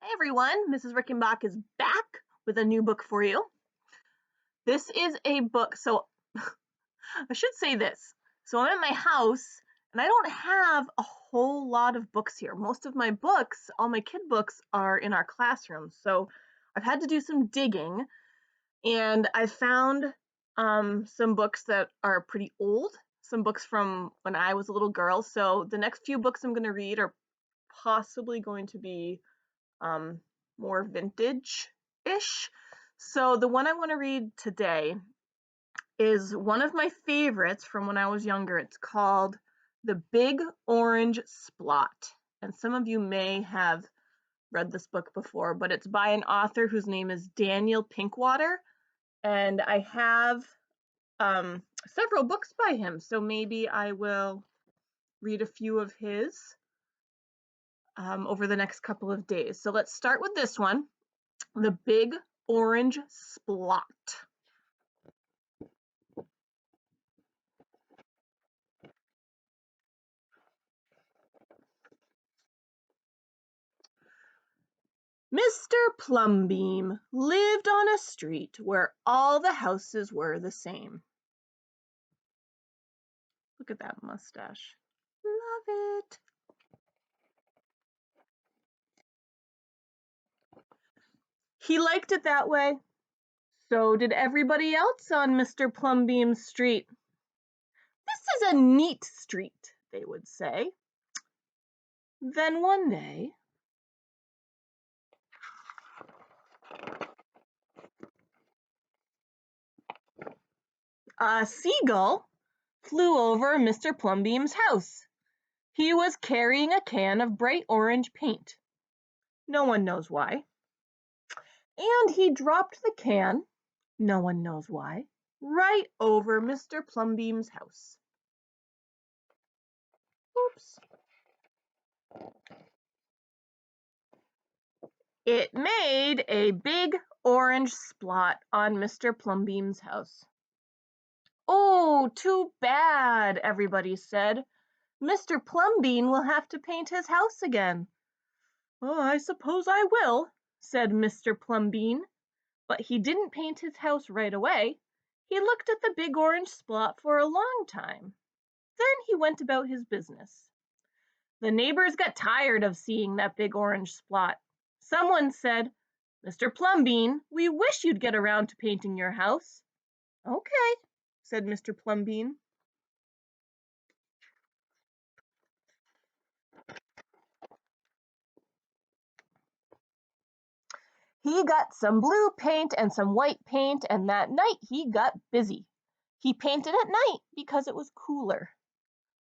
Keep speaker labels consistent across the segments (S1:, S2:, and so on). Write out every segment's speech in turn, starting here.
S1: Hi everyone, Mrs. Rickenbach is back with a new book for you. This is a book, so I should say this. So I'm at my house and I don't have a whole lot of books here. Most of my books, all my kid books, are in our classroom. So I've had to do some digging and I found some books that are pretty old, some books from when I was a little girl. So the next few books I'm going to read are possibly going to be more vintage-ish. So the one I want to read today is one of my favorites from when I was younger. It's called The Big Orange Splot. And some of you may have read this book before, but it's by an author whose name is Daniel Pinkwater. And I have several books by him, so maybe I will read a few of his over the next couple of days. So let's start with this one. The Big Orange Splot. Mr. Plumbeam lived on a street where all the houses were the same. Look at that mustache. Love it. He liked it that way. So did everybody else on Mr. Plumbeam's street. This is a neat street, they would say. Then one day, a seagull flew over Mr. Plumbeam's house. He was carrying a can of bright orange paint. No one knows why. And he dropped the can, no one knows why, right over Mr. Plumbeam's house. Oops. It made a big orange splot on Mr. Plumbeam's house. Oh, too bad, everybody said. Mr. Plumbeam will have to paint his house again. Oh, I suppose I will, said Mr. Plumbeam. But he didn't paint his house right away. He looked at the big orange splot for a long time. Then he went about his business. The neighbors got tired of seeing that big orange splot. Someone said, "Mr. Plumbeam, we wish you'd get around to painting your house." "Okay," said Mr. Plumbeam. He got some blue paint and some white paint, and that night he got busy. He painted at night because it was cooler.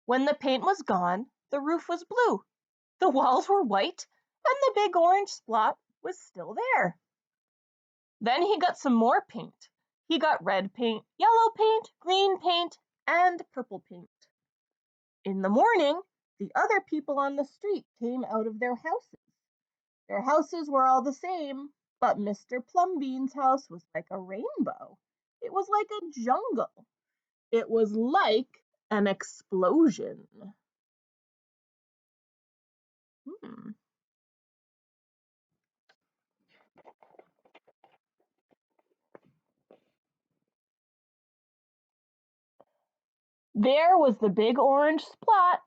S1: When the paint was gone, the roof was blue, the walls were white, and the big orange splot was still there. Then he got some more paint. He got red paint, yellow paint, green paint, and purple paint. In the morning, the other people on the street came out of their houses. Their houses were all the same, but Mr. Plumbeam's house was like a rainbow. It was like a jungle. It was like an explosion. There was the big orange splot,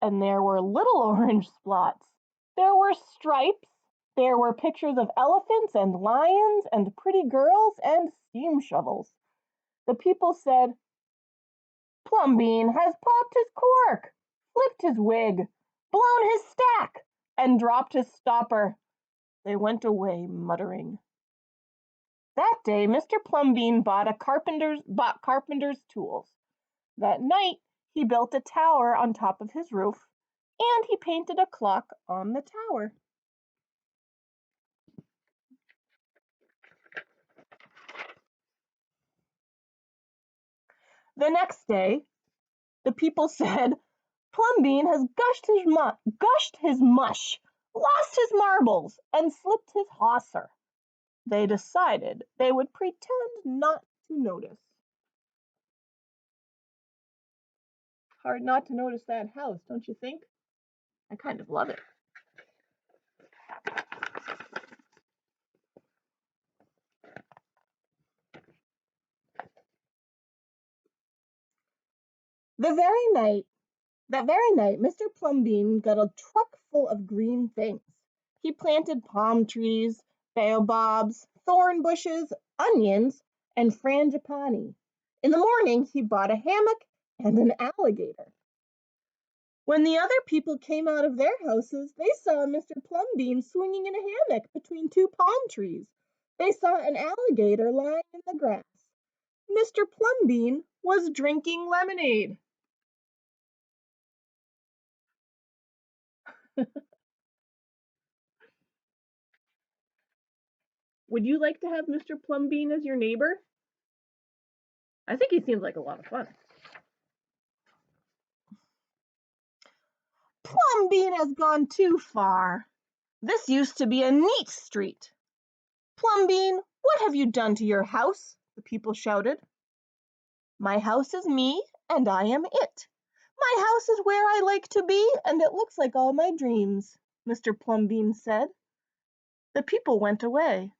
S1: and there were little orange splots. There were stripes. There were pictures of elephants and lions and pretty girls and steam shovels. The people said, "Plumbeam has popped his cork, flipped his wig, blown his stack, and dropped his stopper." They went away muttering. That day Mr. Plumbeam bought carpenter's tools. That night he built a tower on top of his roof, and he painted a clock on the tower. The next day, the people said, "Plumbeam has gushed his mush, lost his marbles, and slipped his hawser." They decided they would pretend not to notice. Hard not to notice that house, don't you think? I kind of love it. That very night, Mr. Plumbean got a truck full of green things. He planted palm trees, baobabs, thorn bushes, onions, and frangipani. In the morning, he bought a hammock and an alligator. When the other people came out of their houses, they saw Mr. Plumbean swinging in a hammock between two palm trees. They saw an alligator lying in the grass. Mr. Plumbean was drinking lemonade. Would you like to have Mr. Plumbean as your neighbor? I think he seems like a lot of fun. Plumbean has gone too far. This used to be a neat street. Plumbean, what have you done to your house? The people shouted. My house is me, and I am it. My house is where I like to be, and it looks like all my dreams, Mr. Plumbean said. The people went away.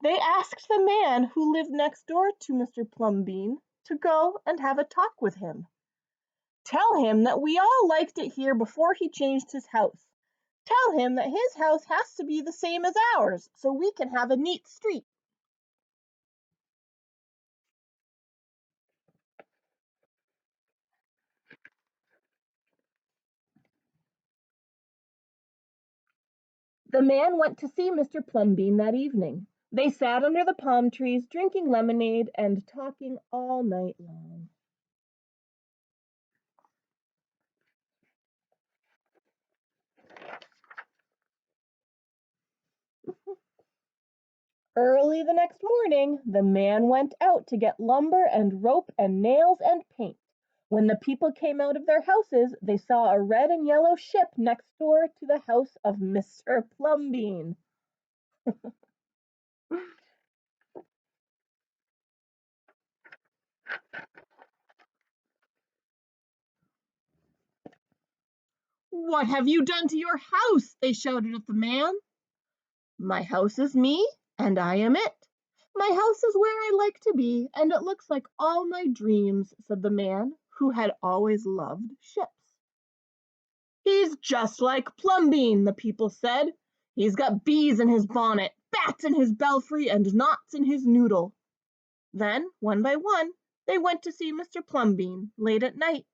S1: They asked the man who lived next door to Mr. Plumbean to go and have a talk with him. Tell him that we all liked it here before he changed his house. Tell him that his house has to be the same as ours so we can have a neat street. The man went to see Mr. Plumbean that evening. They sat under the palm trees, drinking lemonade and talking all night long. Early the next morning, the man went out to get lumber and rope and nails and paint. When the people came out of their houses, they saw a red and yellow ship next door to the house of Mr. Plumbean. What have you done to your house? They shouted at the man. My house is me, and I am it. My house is where I like to be, and it looks like all my dreams, said the man, who had always loved ships. He's just like Plumbean, the people said. He's got bees in his bonnet, bats in his belfry, and knots in his noodle. Then, one by one, they went to see Mr. Plumbean late at night.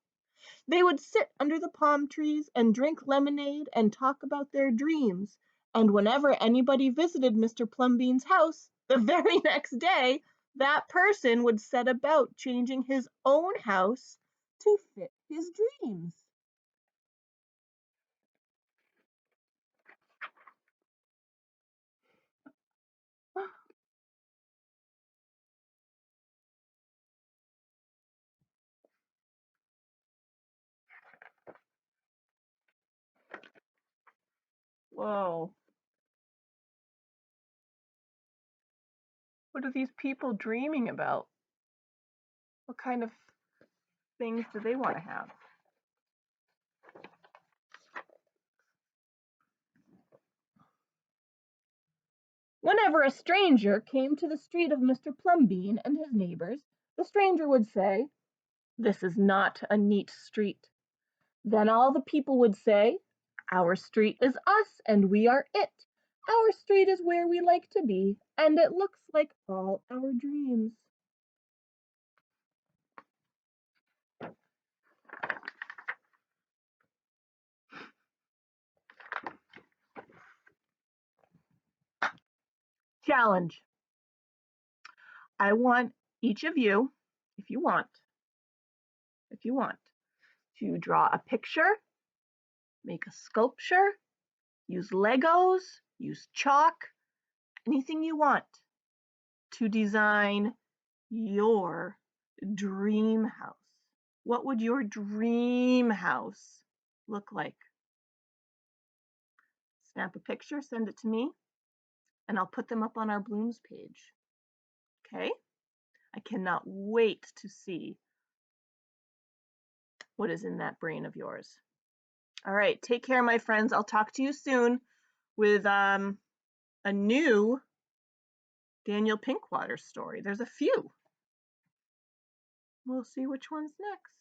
S1: They would sit under the palm trees and drink lemonade and talk about their dreams. And whenever anybody visited Mr. Plumbean's house, the very next day, that person would set about changing his own house to fit his dreams. Whoa. What are these people dreaming about? What kind of things do they want to have? Whenever a stranger came to the street of Mr. Plumbean and his neighbors, the stranger would say, "This is not a neat street." Then all the people would say, "Our street is us and we are it. Our street is where we like to be, and it looks like all our dreams." Challenge. I want each of you, if you want, if you want, to draw a picture, make a sculpture, use Legos, use chalk, anything you want to design your dream house. What would your dream house look like? Snap a picture, send it to me, and I'll put them up on our Blooms page. Okay? I cannot wait to see what is in that brain of yours. All right, take care, my friends. I'll talk to you soon with a new Daniel Pinkwater story. There's a few. We'll see which one's next.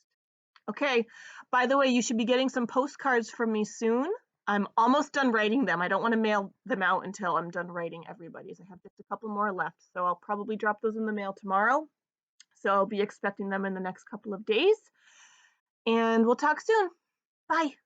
S1: Okay, by the way, you should be getting some postcards from me soon. I'm almost done writing them. I don't want to mail them out until I'm done writing everybody's. I have just a couple more left, so I'll probably drop those in the mail tomorrow. So I'll be expecting them in the next couple of days. And we'll talk soon. Bye.